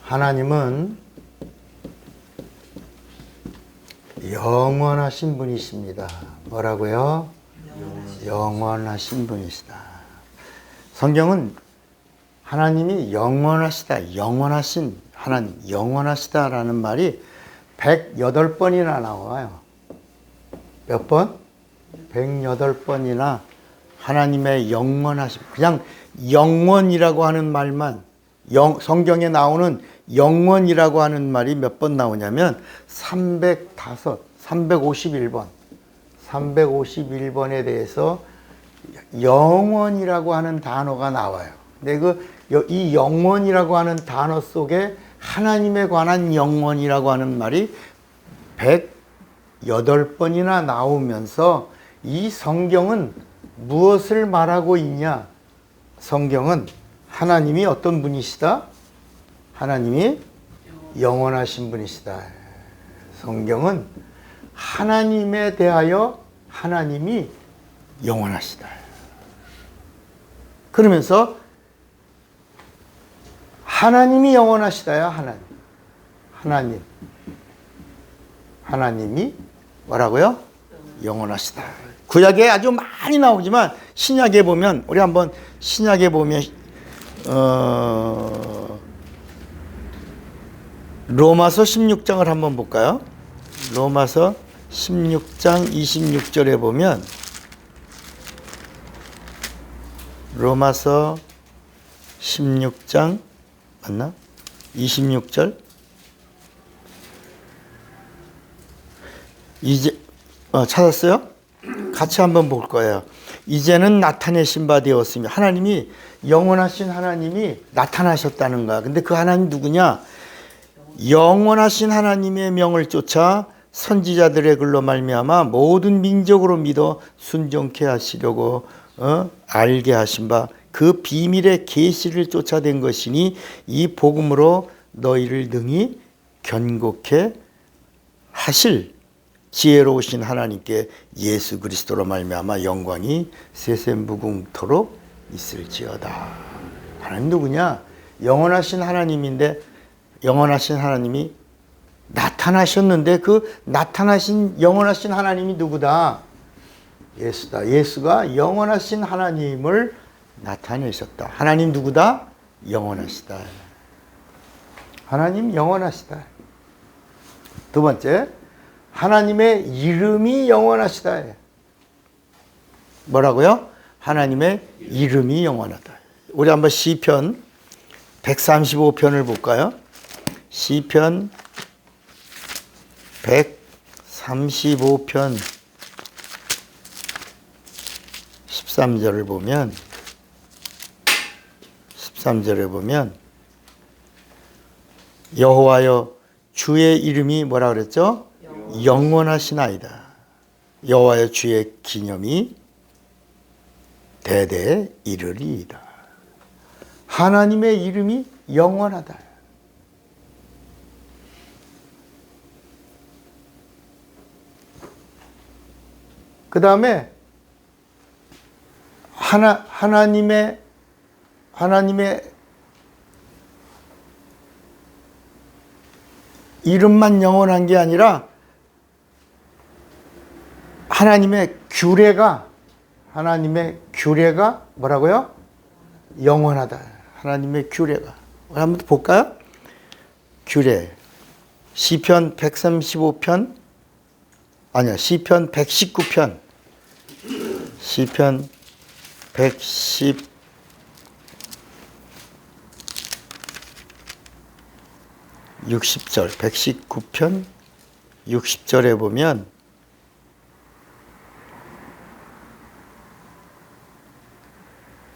하나님은 영원하신 분이십니다. 뭐라고요? 영원하신 분이시다. 성경은 하나님이 영원하시다, 영원하신 하나님, 영원하시다라는 말이 108번이나 나와요. 몇 번? 108번이나 하나님의 영원하심. 그냥 영원이라고 하는 말만, 성경에 나오는 영원이라고 하는 말이 몇 번 나오냐면 351번. 351번에 대해서 영원이라고 하는 단어가 나와요. 근데 이 영원이라고 하는 단어 속에 하나님에 관한 영원이라고 하는 말이 108번이나 나오면서 이 성경은 무엇을 말하고 있냐? 성경은 하나님이 어떤 분이시다? 하나님이 영원하신 분이시다. 성경은 하나님에 대하여 하나님이 영원하시다. 그러면서 하나님이 영원하시다야, 하나님이 뭐라고요? 영원하시다. 구약에 아주 많이 나오지만 신약에 보면, 우리 한번 신약에 보면 로마서 16장을 한번 볼까요? 로마서 16장 26절에 보면, 로마서 16장 맞나? 26절. 이제 찾았어요? 같이 한번 볼 거예요. 이제는 나타내신 바 되었으며, 하나님이 영원하신 하나님이 나타나셨다는 거야. 근데 그 하나님 누구냐? 영원하신 하나님의 명을 쫓아 선지자들의 글로 말미암아 모든 민족으로 믿어 순종케 하시려고 알게 하신 바 그 비밀의 계시를 쫓아낸 것이니 이 복음으로 너희를 능히 견고케 하실 지혜로우신 하나님께 예수 그리스도로 말미암아 영광이 세세무궁토록 있을지어다. 하나님 누구냐? 영원하신 하나님인데, 영원하신 하나님이 나타나셨는데 그 나타나신 영원하신 하나님이 누구다? 예수다. 예수가 영원하신 하나님을 나타내셨다. 하나님 누구다? 영원하시다. 하나님 영원하시다. 두 번째, 하나님의 이름이 영원하시다. 뭐라고요? 하나님의 이름이 영원하다. 우리 한번 시편 135편을 볼까요? 시편 135편 13절을 보면, 13절에 보면 여호와여 주의 이름이 뭐라 그랬죠? 영원하시나이다. 여호와여 주의 기념이 대대에 이르리이다. 하나님의 이름이 영원하다. 그 다음에 하나님의 이름만 영원한 게 아니라 하나님의 규례가 뭐라고요? 영원하다. 하나님의 규례가. 한번 볼까요? 규례. 시편 135편 아니야. 시편 119편. 시편 60절, 119편 60절에 보면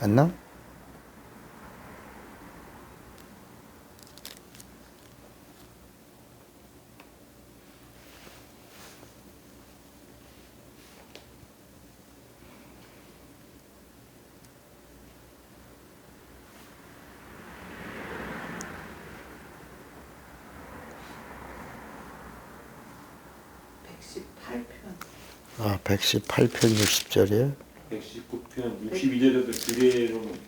맞나? 아, 118편 60절이에요? 119편 62절에도 규례로는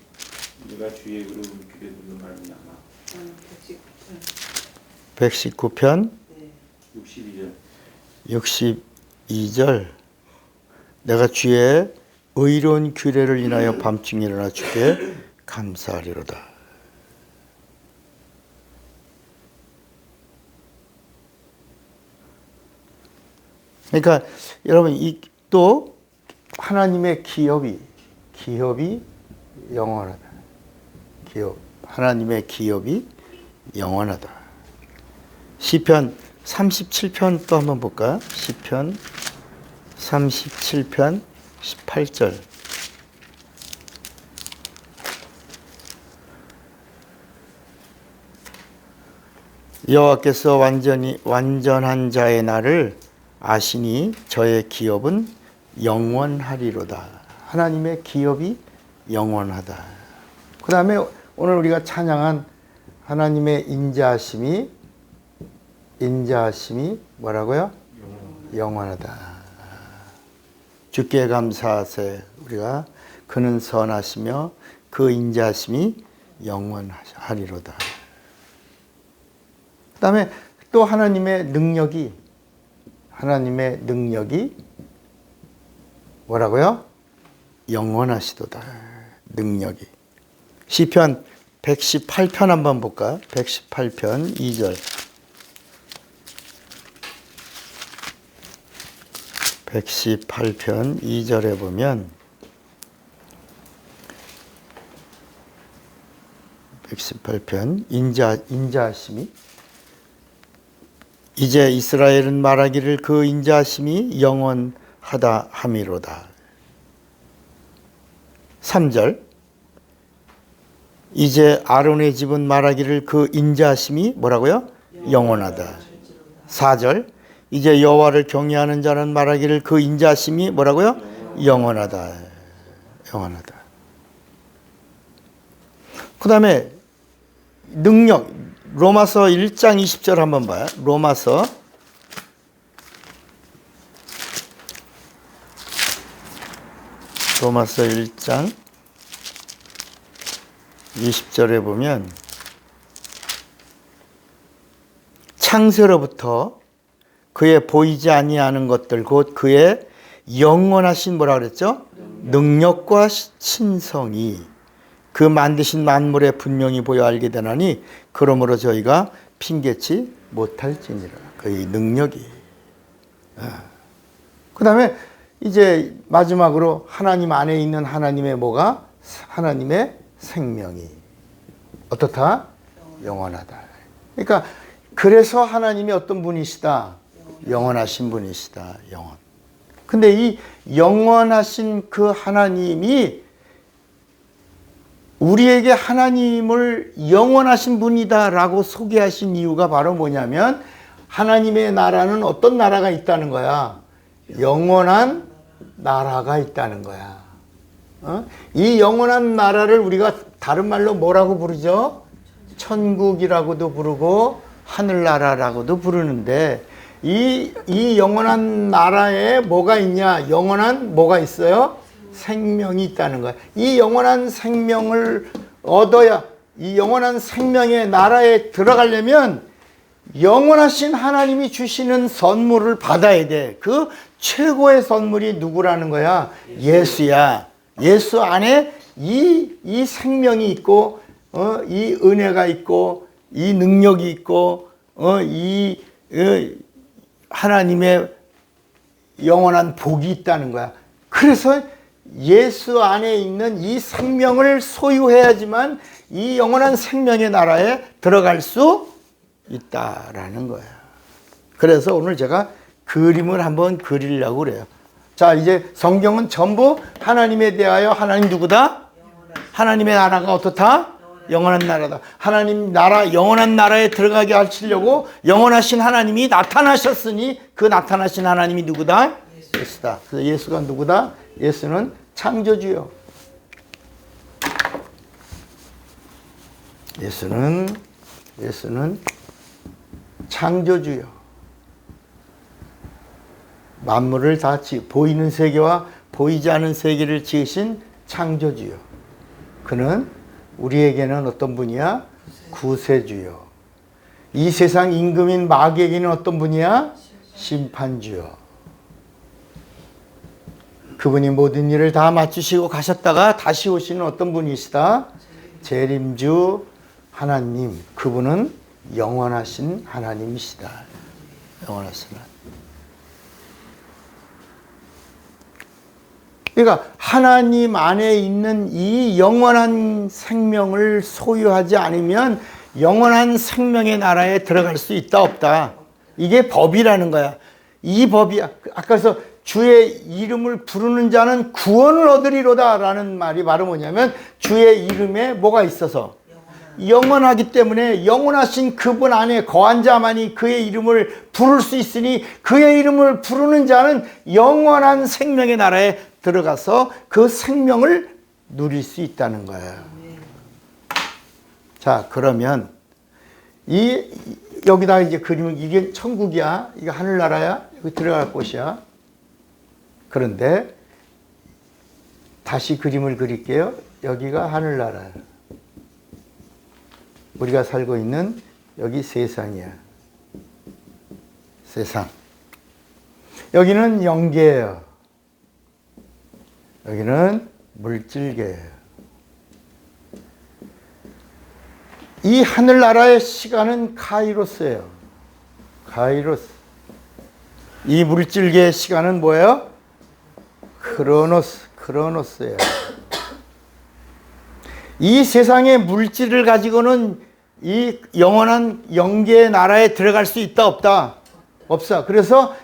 네가 주의 의로운 길에 둘러 말미암아. 119편 네. 62절. 62절. 내가 주의 의로운 규례를 인하여 밤중에 일어나 주께 감사하리로다. 그러니까 여러분 이 또 하나님의 기업이 영원하다. 기업. 하나님의 기업이 영원하다. 시편 37편 또 한번 볼까요? 시편 37편 18절. 여호와께서 완전한 자의 날을 아시니 저의 기업은 영원하리로다. 하나님의 기업이 영원하다. 그 다음에 오늘 우리가 찬양한 하나님의 인자하심이 뭐라고요? 영원하다. 주께 감사하세. 우리가 그는 선하시며 그 인자하심이 영원하리로다. 그 다음에 또 하나님의 능력이 뭐라고요? 영원하시도다. 능력이. 시편 118편 한번 볼까요? 118편 2절. 118편 2절에 보면 118편 인자하심이 이제 이스라엘은 말하기를 그 인자하심이 영원하다 함이로다. 3절 이제 아론의 집은 말하기를 그 인자하심이 뭐라고요? 영원하다. 4절 이제 여호와를 경외하는 자는 말하기를 그 인자하심이 뭐라고요? 영원하다. 영원하다. 그 다음에 능력. 로마서 1장 20절 한번 봐요. 로마서 1장 20절에 보면 창세로부터 그의 보이지 아니하는 것들 곧 그의 영원하신 뭐라 그랬죠? 능력과 신성이 그 만드신 만물에 분명히 보여 알게 되나니 그러므로 저희가 핑계치 못할지니라. 그의 능력이. 그 다음에 이제 마지막으로 하나님 안에 있는 하나님의 뭐가? 하나님의 생명이 어떻다? 영원하다. 그러니까 그래서 하나님이 어떤 분이시다? 영원하신 분이시다. 영원. 근데 이 영원하신 그 하나님이 우리에게 하나님을 영원하신 분이다라고 소개하신 이유가 바로 뭐냐면 하나님의 나라는 어떤 나라가 있다는 거야? 영원한 나라가 있다는 거야. 이 영원한 나라를 우리가 다른 말로 뭐라고 부르죠? 천국이라고도 부르고 하늘나라라고도 부르는데 이 영원한 나라에 뭐가 있냐? 영원한 뭐가 있어요? 생명이 있다는 거야. 이 영원한 생명을 얻어야 이 영원한 생명의 나라에 들어가려면 영원하신 하나님이 주시는 선물을 받아야 돼. 그 최고의 선물이 누구라는 거야? 예수야. 예수 안에 이 생명이 있고 이 은혜가 있고 이 능력이 있고 이 하나님의 영원한 복이 있다는 거야. 그래서 예수 안에 있는 이 생명을 소유해야지만 이 영원한 생명의 나라에 들어갈 수 있다라는 거야. 그래서 오늘 제가 그림을 한번 그리려고 그래요. 자, 이제 성경은 전부 하나님에 대하여 하나님 누구다? 하나님의 나라가 어떻다? 영원한 나라다. 하나님 나라, 영원한 나라에 들어가게 하시려고 영원하신 하나님이 나타나셨으니 그 나타나신 하나님이 누구다? 예수다. 그래서 예수가 누구다? 예수는 창조주요. 예수는 창조주요. 만물을 다 보이는 세계와 보이지 않은 세계를 지으신 창조주요. 그는 우리에게는 어떤 분이야? 구세주요. 이 세상 임금인 마귀에게는 어떤 분이야? 심판주요. 그분이 모든 일을 다 마치시고 가셨다가 다시 오시는 어떤 분이시다? 재림주 하나님. 그분은 영원하신 하나님이시다. 영원하신 하나님. 그러니까 하나님 안에 있는 이 영원한 생명을 소유하지 않으면 영원한 생명의 나라에 들어갈 수 있다 없다. 이게 법이라는 거야. 이 법이야. 아까서 주의 이름을 부르는 자는 구원을 얻으리로다 라는 말이 바로 뭐냐면 주의 이름에 뭐가 있어서 영원하기 때문에 영원하신 그분 안에 거한 자만이 그의 이름을 부를 수 있으니 그의 이름을 부르는 자는 영원한 생명의 나라에 들어가서 그 생명을 누릴 수 있다는 거예요. 자, 그러면 여기다가 이제 그림을 이게 천국이야. 이게 하늘나라야. 여기 들어갈 곳이야. 그런데 다시 그림을 그릴게요. 여기가 하늘나라야. 우리가 살고 있는 여기 세상이야. 세상. 여기는 영계예요. 여기는 물질계예요. 이 하늘나라의 시간은 카이로스예요. 카이로스. 이 물질계의 시간은 뭐예요? 크로노스예요. 이 세상의 물질을 가지고는 이 영원한 영계의 나라에 들어갈 수 있다 없다? 없어. 그래서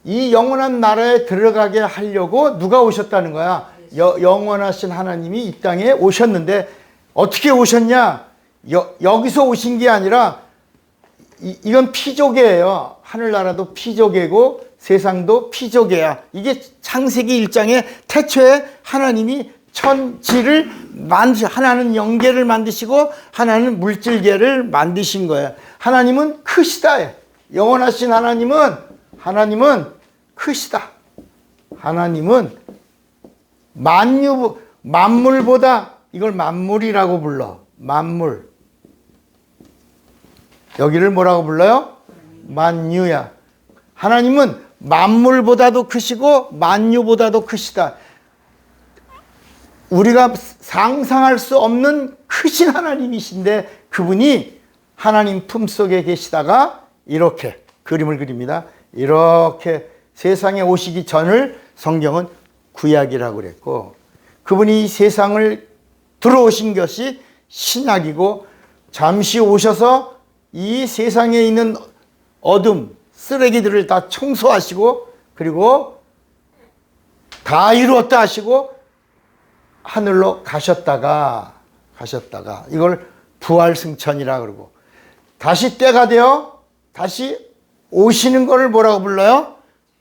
이 영원한 나라에 들어가게 하려고 누가 오셨다는 거야? 영원하신 하나님이 이 땅에 오셨는데 어떻게 오셨냐? 여기서 오신 게 아니라 이건 피조계예요. 하늘나라도 피조계고 세상도 피조계야. 이게 창세기 1장에 태초에 하나님이 천지를 하나는 영계를 만드시고 하나는 물질계를 만드신 거예요. 하나님은 크시다. 영원하신 하나님은 크시다. 하나님은 만물보다 이걸 만물이라고 불러. 만물. 여기를 뭐라고 불러요? 만유야. 하나님은 만물보다도 크시고 만유보다도 크시다. 우리가 상상할 수 없는 크신 하나님이신데 그분이 하나님 품속에 계시다가 이렇게 그림을 그립니다. 이렇게 세상에 오시기 전을 성경은 구약이라고 그랬고 그분이 이 세상을 들어오신 것이 신약이고 잠시 오셔서 이 세상에 있는 어둠, 쓰레기들을 다 청소하시고 그리고 다 이루었다 하시고 하늘로 가셨다가 이걸 부활승천이라 그러고 다시 때가 되어 다시 오시는 것을 뭐라고 불러요?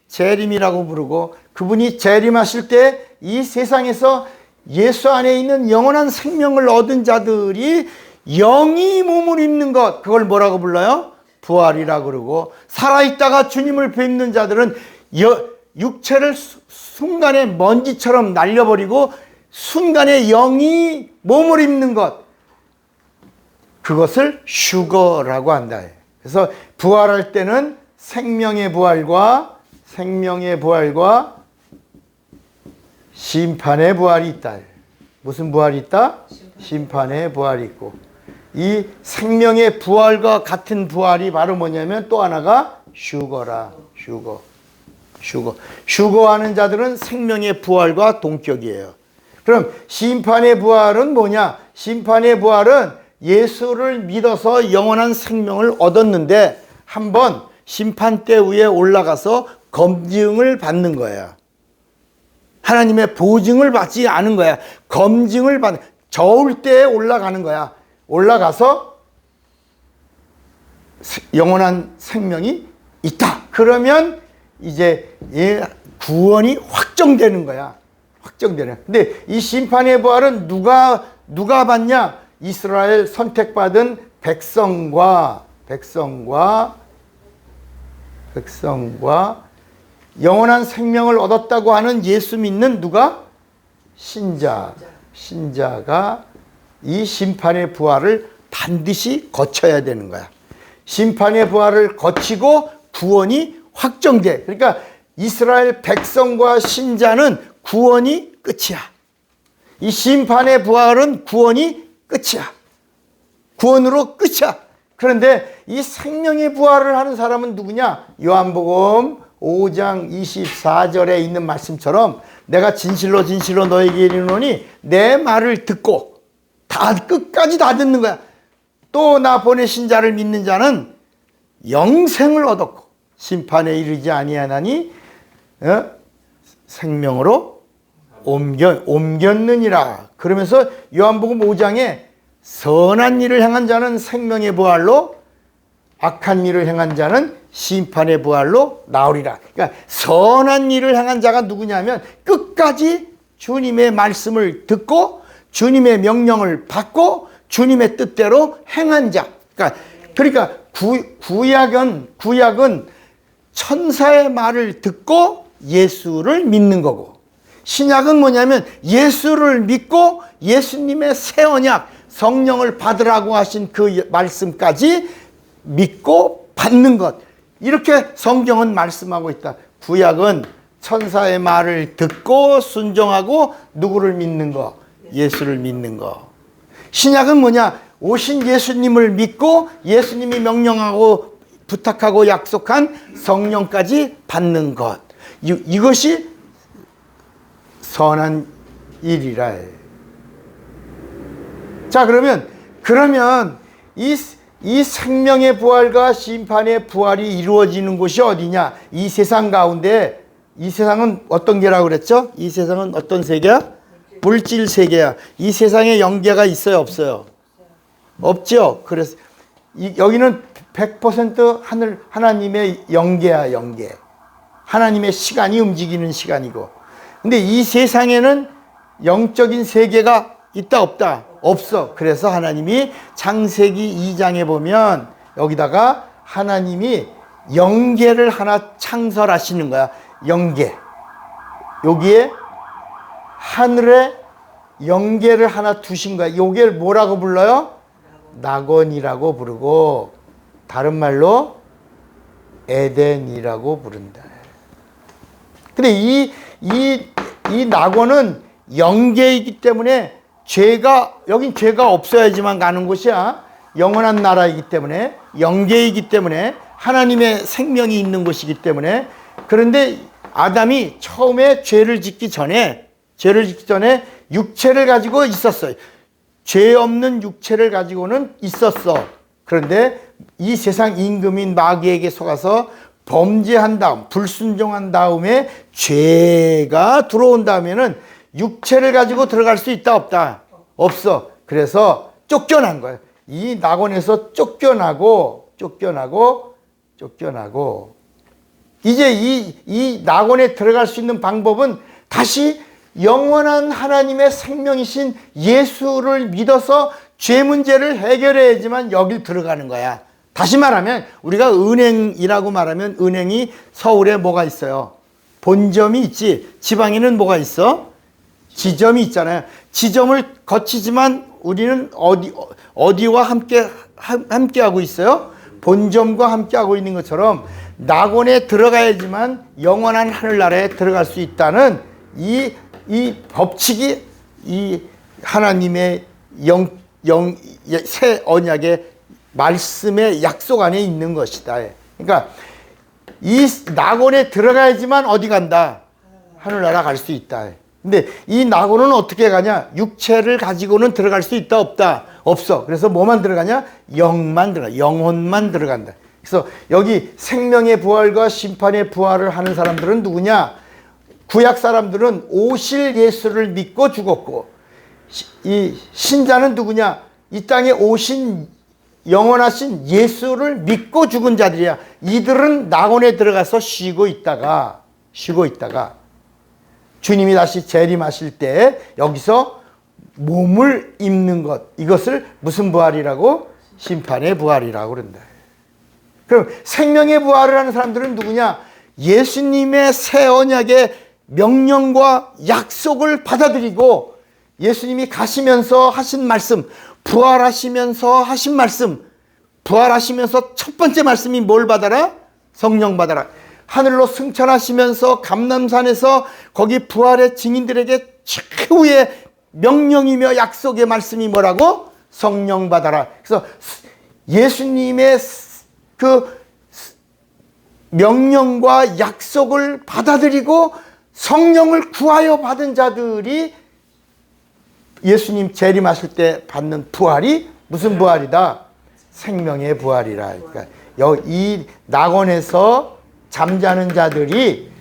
재림이라고 부르고 그분이 재림하실 때 이 세상에서 예수 안에 있는 영원한 생명을 얻은 자들이 영이 몸을 입는 것 그걸 뭐라고 불러요? 부활이라고 그러고 살아있다가 주님을 뵙는 자들은 육체를 순간에 먼지처럼 날려버리고 순간에 영이 몸을 입는 것 그것을 휴거라고 한다. 그래서 부활할 때는 생명의 부활과 심판의 부활이 있다. 무슨 부활이 있다? 심판의 부활이 있고 이 생명의 부활과 같은 부활이 바로 뭐냐면 또 하나가 휴거라. 휴거하는 자들은 생명의 부활과 동격이에요. 그럼 심판의 부활은 뭐냐? 심판의 부활은 예수를 믿어서 영원한 생명을 얻었는데 한번 심판대 위에 올라가서 검증을 받는 거야. 하나님의 보증을 받지 않은 거야. 검증을 받는 저울 때에 올라가는 거야. 올라가서 영원한 생명이 있다. 그러면 이제 구원이 확정되는 거야. 확정되는. 근데 이 심판의 부활은 누가 받냐? 이스라엘 선택받은 백성과 영원한 생명을 얻었다고 하는 예수 믿는 누가? 신자가 이 심판의 부활을 반드시 거쳐야 되는 거야. 심판의 부활을 거치고 구원이 확정돼. 그러니까 이스라엘 백성과 신자는 구원이 끝이야. 이 심판의 부활은 구원이 끝이야. 구원으로 끝이야. 그런데 이 생명의 부활을 하는 사람은 누구냐? 요한복음 5장 24절에 있는 말씀처럼 내가 진실로 진실로 너에게 이르노니 내 말을 듣고 다 끝까지 다 듣는 거야. 또 나 보내신 자를 믿는 자는 영생을 얻었고 심판에 이르지 아니하나니 생명으로 옮겼느니라. 그러면서 요한복음 5장에 선한 일을 행한 자는 생명의 부활로 악한 일을 행한 자는 심판의 부활로 나오리라. 그러니까 선한 일을 행한 자가 누구냐면 끝까지 주님의 말씀을 듣고 주님의 명령을 받고 주님의 뜻대로 행한 자. 그러니까 구약은 천사의 말을 듣고 예수를 믿는 거고, 신약은 뭐냐면 예수를 믿고 예수님의 새 언약 성령을 받으라고 하신 그 말씀까지 믿고 받는 것. 이렇게 성경은 말씀하고 있다. 구약은 천사의 말을 듣고 순종하고 누구를 믿는 거? 예수를 믿는 거. 신약은 뭐냐? 오신 예수님을 믿고 예수님이 명령하고 부탁하고 약속한 성령까지 받는 것. 이것이 선한 일이라. 자, 그러면 이 생명의 부활과 심판의 부활이 이루어지는 곳이 어디냐? 이 세상 가운데, 이 세상은 어떤 게라고 그랬죠? 이 세상은 어떤 세계야? 물질 세계야. 이 세상에 영계가 있어요, 없어요? 없죠. 그래서 여기는 100% 하나님의 영계야, 영계. 하나님의 시간이 움직이는 시간이고. 근데 이 세상에는 영적인 세계가 있다, 없다? 없어. 그래서 하나님이 창세기 2장에 보면 여기다가 하나님이 영계를 하나 창설하시는 거야. 영계. 여기에 하늘에 영계를 하나 두신 거야. 여기를 뭐라고 불러요? 낙원이라고 부르고, 다른 말로 에덴이라고 부른다. 근데 이 낙원은 영계이기 때문에 여긴 죄가 없어야지만 가는 곳이야. 영원한 나라이기 때문에, 영계이기 때문에, 하나님의 생명이 있는 곳이기 때문에. 그런데 아담이 처음에 죄를 짓기 전에 육체를 가지고 있었어요. 죄 없는 육체를 가지고는 있었어. 그런데 이 세상 임금인 마귀에게 속아서 범죄한 다음, 불순종한 다음에 죄가 들어온 다음에는 육체를 가지고 들어갈 수 있다, 없다? 없어. 그래서 쫓겨난 거예요. 이 낙원에서 쫓겨나고 이제 이 낙원에 들어갈 수 있는 방법은 다시 영원한 하나님의 생명이신 예수를 믿어서 죄 문제를 해결해야지만 여길 들어가는 거야. 다시 말하면 우리가 은행이라고 말하면 은행이 서울에 뭐가 있어요? 본점이 있지. 지방에는 뭐가 있어? 지점이 있잖아요. 지점을 거치지만 우리는 어디와 함께 하고 있어요? 본점과 함께 하고 있는 것처럼 낙원에 들어가야지만 영원한 하늘나라에 들어갈 수 있다는 이 법칙이 이 하나님의 새 언약의 말씀의 약속 안에 있는 것이다. 그러니까 이 낙원에 들어가야지만 어디 간다? 하늘나라 갈 수 있다. 근데 이 낙원은 어떻게 가냐? 육체를 가지고는 들어갈 수 있다, 없다? 없어. 그래서 뭐만 들어가냐? 영만 들어가. 영혼만 들어간다. 그래서 여기 생명의 부활과 심판의 부활을 하는 사람들은 누구냐? 구약 사람들은 오실 예수를 믿고 죽었고, 이 신자는 누구냐? 이 땅에 오신 영원하신 예수를 믿고 죽은 자들이야. 이들은 낙원에 들어가서 쉬고 있다가 주님이 다시 재림하실 때 여기서 몸을 입는 것, 이것을 무슨 부활이라고? 심판의 부활이라고 그런다. 그럼 생명의 부활을 하는 사람들은 누구냐? 예수님의 새 언약의 명령과 약속을 받아들이고 예수님이 가시면서 하신 말씀, 부활하시면서 하신 말씀, 부활하시면서 첫 번째 말씀이 뭘 받아라? 성령 받아라. 하늘로 승천하시면서 감람산에서 거기 부활의 증인들에게 최후의 명령이며 약속의 말씀이 뭐라고? 성령 받아라. 그래서 예수님의 그 명령과 약속을 받아들이고 성령을 구하여 받은 자들이 예수님 재림하실 때 받는 부활이 무슨 부활이다? 생명의 부활이라. 그러니까 이 낙원에서 잠자는 자들이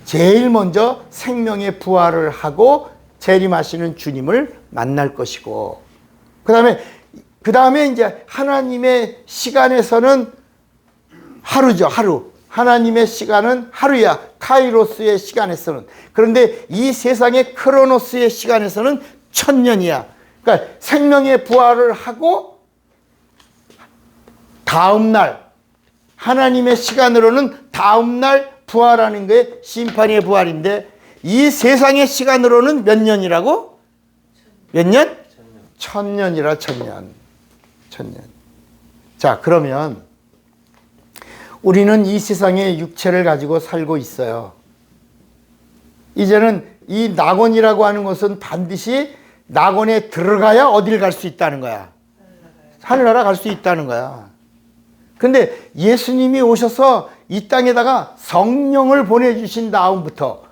제일 먼저 생명의 부활을 하고 재림하시는 주님을 만날 것이고, 그 다음에 이제 하나님의 시간에서는 하루죠, 하루. 하나님의 시간은 하루야. 카이로스의 시간에서는. 그런데 이 세상의 크로노스의 시간에서는 1000년이야. 그러니까 생명의 부활을 하고 다음 날, 하나님의 시간으로는 다음 날 부활하는 게 심판의 부활인데, 이 세상의 시간으로는 몇 년이라고? 몇 년? 1000년이라. 1000년. 자, 그러면 우리는 이 세상에 육체를 가지고 살고 있어요. 이제는 이 낙원이라고 하는 것은 반드시 낙원에 들어가야 어딜 갈 수 있다는 거야. 하늘나라 갈 수 있다는 거야. 근데 예수님이 오셔서 이 땅에다가 성령을 보내주신 다음부터,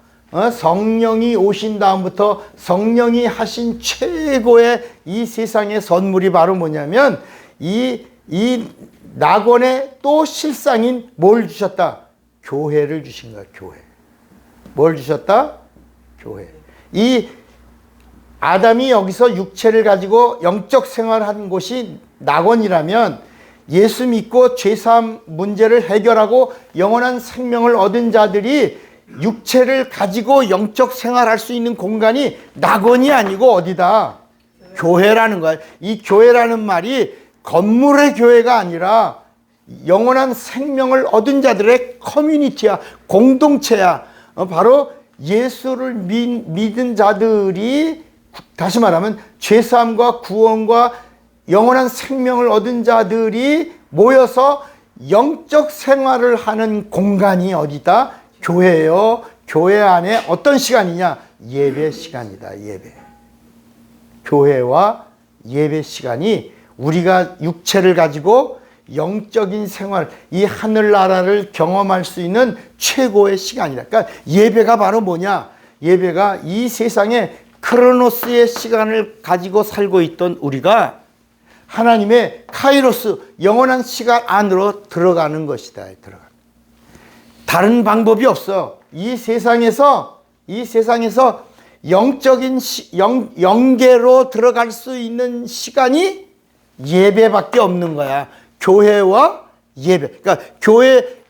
성령이 오신 다음부터 성령이 하신 최고의 이 세상의 선물이 바로 뭐냐면, 이 낙원의 또 실상인 뭘 주셨다? 교회를 주신 거야, 교회. 뭘 주셨다? 교회. 이 아담이 여기서 육체를 가지고 영적 생활한 곳이 낙원이라면, 예수 믿고 죄사함 문제를 해결하고 영원한 생명을 얻은 자들이 육체를 가지고 영적 생활할 수 있는 공간이 낙원이 아니고 어디다? 교회라는 거야. 이 교회라는 말이 건물의 교회가 아니라 영원한 생명을 얻은 자들의 커뮤니티야, 공동체야. 바로 예수를 믿은 자들이, 다시 말하면 죄사함과 구원과 영원한 생명을 얻은 자들이 모여서 영적 생활을 하는 공간이 어디다? 교회예요. 교회 안에 어떤 시간이냐? 예배 시간이다. 예배. 교회와 예배 시간이 우리가 육체를 가지고 영적인 생활, 이 하늘나라를 경험할 수 있는 최고의 시간이다. 그러니까 예배가 바로 뭐냐? 예배가 이 세상에 크로노스의 시간을 가지고 살고 있던 우리가 하나님의 카이로스, 영원한 시간 안으로 들어가는 것이다. 다른 방법이 없어. 이 세상에서 영적인 영계로 들어갈 수 있는 시간이 예배밖에 없는 거야. 교회와 예배. 그러니까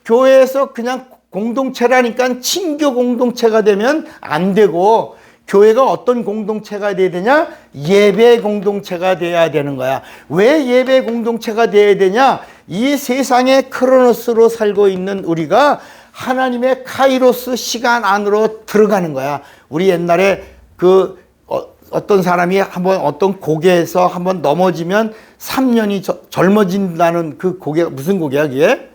교회에서 그냥 공동체라니까 친교 공동체가 되면 안 되고, 교회가 어떤 공동체가 돼야 되냐? 예배 공동체가 돼야 되는 거야. 왜 예배 공동체가 돼야 되냐? 이 세상의 크로노스로 살고 있는 우리가 하나님의 카이로스 시간 안으로 들어가는 거야. 우리 옛날에 어떤 사람이 한번 어떤 고개에서 한번 넘어지면 3년이 젊어진다는 그 고개가 무슨 고개야, 그게?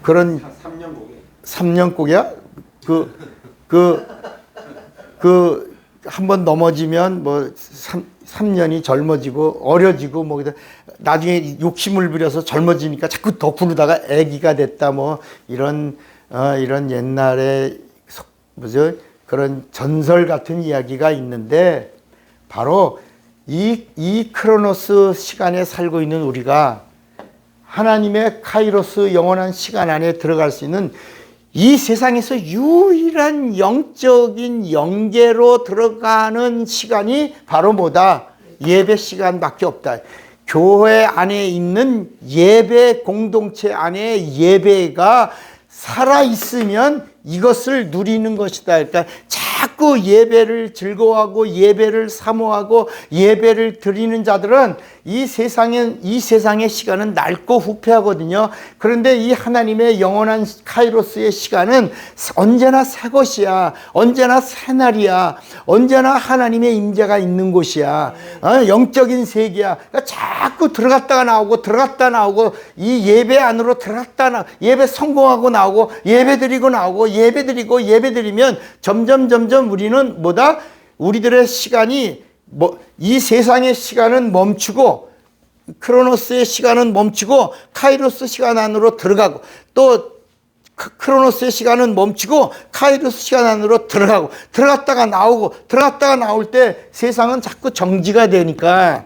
그런 3년 고개. 3년 고개야? 한 번 넘어지면 뭐 3년이 젊어지고 어려지고 뭐 나중에 욕심을 부려서 젊어지니까 자꾸 더 구르다가 애기가 됐다 뭐 이런 옛날에 그런 전설 같은 이야기가 있는데, 바로 이 크로노스 시간에 살고 있는 우리가 하나님의 카이로스 영원한 시간 안에 들어갈 수 있는 이 세상에서 유일한 영적인 영계로 들어가는 시간이 바로 뭐다? 예배 시간밖에 없다. 교회 안에 있는 예배 공동체 안에 예배가 살아있으면 이것을 누리는 것이다. 그러니까 자꾸 예배를 즐거워하고 예배를 사모하고 예배를 드리는 자들은 이 세상의 시간은 낡고 후패하거든요. 그런데 이 하나님의 영원한 카이로스의 시간은 언제나 새 것이야. 언제나 새 날이야. 언제나 하나님의 임재가 있는 곳이야. 영적인 세계야. 그러니까 자꾸 들어갔다가 나오고 이 예배 안으로 들어갔다 나오고 예배 성공하고 나오고 예배 드리고 나오고 예배 드리면 점점 우리는 뭐다? 우리들의 시간이 이 세상의 시간은 멈추고 크로노스의 시간은 멈추고 카이로스 시간 안으로 들어가고 또 크로노스의 시간은 멈추고 카이로스 시간 안으로 들어갔다가 나올 때 세상은 자꾸 정지가 되니까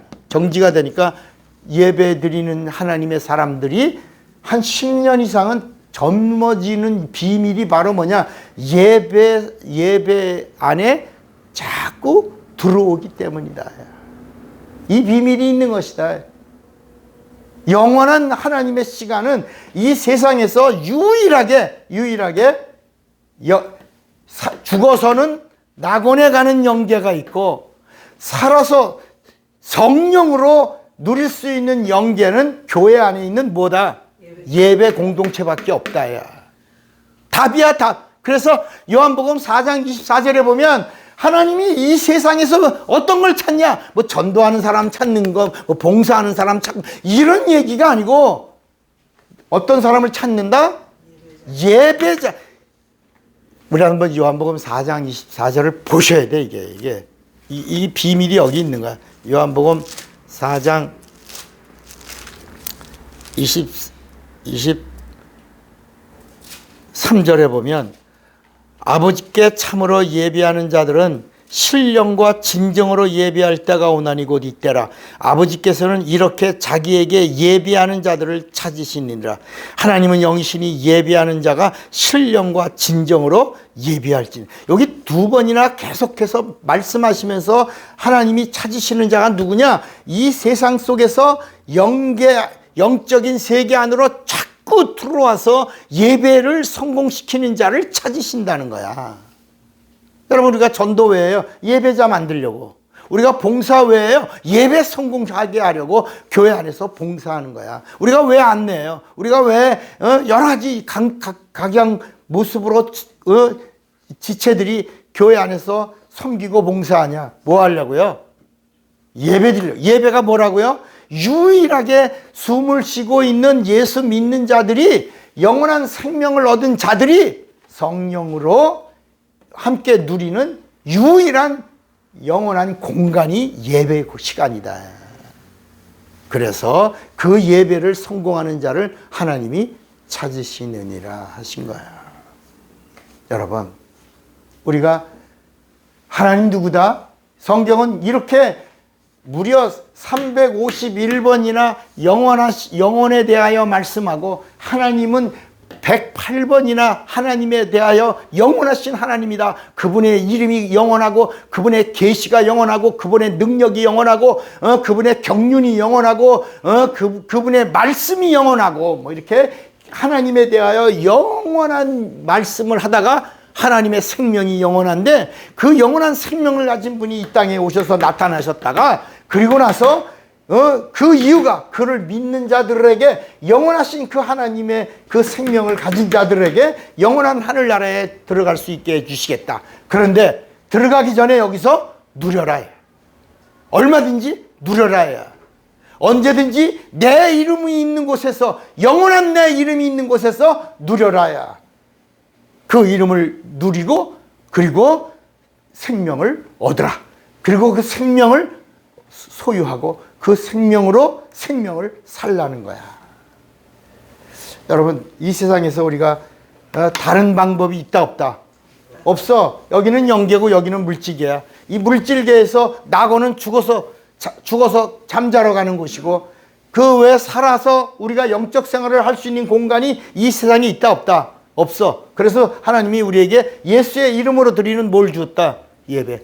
예배 드리는 하나님의 사람들이 한 10년 이상은 젊어지는 비밀이 바로 뭐냐? 예배 안에 자꾸 들어오기 때문이다. 이 비밀이 있는 것이다. 영원한 하나님의 시간은 이 세상에서 유일하게 죽어서는 낙원에 가는 영계가 있고 살아서 성령으로 누릴 수 있는 영계는 교회 안에 있는 뭐다? 예배 공동체밖에 없다. 야. 답이야, 답. 그래서 요한복음 4장 24절에 보면 하나님이 이 세상에서 어떤 걸 찾냐? 뭐 전도하는 사람 찾는 거, 뭐 봉사하는 사람 찾는 이런 얘기가 아니고 어떤 사람을 찾는다? 예배자. 우리 한번 요한복음 4장 24절을 보셔야 돼. 이게 이 비밀이 여기 있는 거야. 요한복음 4장 23절에 보면 아버지께 참으로 예배하는 자들은 신령과 진정으로 예배할 때가 오나니 곧 이때라. 아버지께서는 이렇게 자기에게 예배하는 자들을 찾으시니라. 하나님은 영이시니 예배하는 자가 신령과 진정으로 예배할지. 여기 두 번이나 계속해서 말씀하시면서 하나님이 찾으시는 자가 누구냐? 이 세상 속에서 영적인 세계 안으로 자꾸 들어와서 예배를 성공시키는 자를 찾으신다는 거야. 여러분, 우리가 전도 왜예요? 예배자 만들려고. 우리가 봉사 왜예요? 예배 성공하게 하려고 교회 안에서 봉사하는 거야. 우리가 왜 안 내요? 우리가 왜 여러 가지 각양 모습으로 지체들이 교회 안에서 섬기고 봉사하냐? 뭐 하려고요? 예배 드리려고. 예배가 뭐라고요? 유일하게 숨을 쉬고 있는 예수 믿는 자들이, 영원한 생명을 얻은 자들이 성령으로 함께 누리는 유일한 영원한 공간이 예배 시간이다. 그래서 그 예배를 성공하는 자를 하나님이 찾으시느니라 하신 거야. 여러분, 우리가 하나님 누구다? 성경은 이렇게 무려 351번이나 영혼에 대하여 말씀하고, 하나님은 108번이나 하나님에 대하여 영원하신 하나님이다. 그분의 이름이 영원하고, 그분의 계시가 영원하고, 그분의 능력이 영원하고, 그분의 경륜이 영원하고, 그분의 말씀이 영원하고, 뭐 이렇게 하나님에 대하여 영원한 말씀을 하다가 하나님의 생명이 영원한데, 그 영원한 생명을 가진 분이 이 땅에 오셔서 나타나셨다가, 그리고 나서 그 이유가 그를 믿는 자들에게, 영원하신 그 하나님의 그 생명을 가진 자들에게 영원한 하늘나라에 들어갈 수 있게 해주시겠다. 그런데 들어가기 전에 여기서 누려라. 얼마든지 누려라. 언제든지 내 이름이 있는 곳에서, 영원한 내 이름이 있는 곳에서 누려라. 그 이름을 누리고, 그리고 생명을 얻으라. 그리고 그 생명을 소유하고 그 생명으로 생명을 살라는 거야. 여러분, 이 세상에서 우리가 다른 방법이 있다 없다? 없어. 여기는 영계고 여기는 물질계야. 이 물질계에서 낙원은 죽어서 잠자러 가는 곳이고, 그 외에 살아서 우리가 영적 생활을 할 수 있는 공간이 이 세상에 있다 없다? 없어. 그래서 하나님이 우리에게 예수의 이름으로 드리는 뭘 주었다? 예배.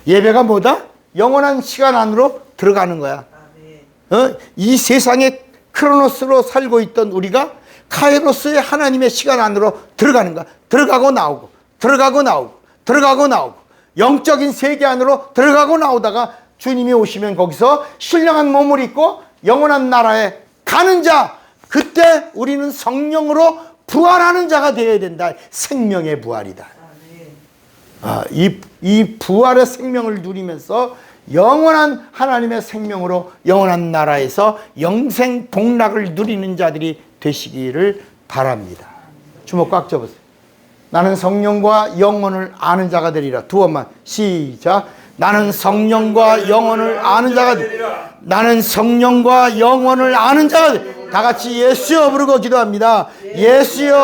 예배가 뭐다? 영원한 시간 안으로 들어가는 거야. 이 세상에 크로노스로 살고 있던 우리가 카이로스의 하나님의 시간 안으로 들어가는 거야. 들어가고 나오고 영적인 세계 안으로 들어가고 나오다가 주님이 오시면 거기서 신령한 몸을 입고 영원한 나라에 가는 자, 그때 우리는 성령으로 부활하는 자가 되어야 된다. 생명의 부활이다. 이 부활의 생명을 누리면서 영원한 하나님의 생명으로 영원한 나라에서 영생 복락을 누리는 자들이 되시기를 바랍니다. 주먹 꽉 잡으세요. 나는 성령과 영혼을 아는 자가 되리라. 두 번만 시작. 나는 성령과 영혼을 아는 자가 되리라. 나는 성령과 영혼을 아는 자가 되리라. 다 같이 예수여 부르고 기도합니다. 예수여.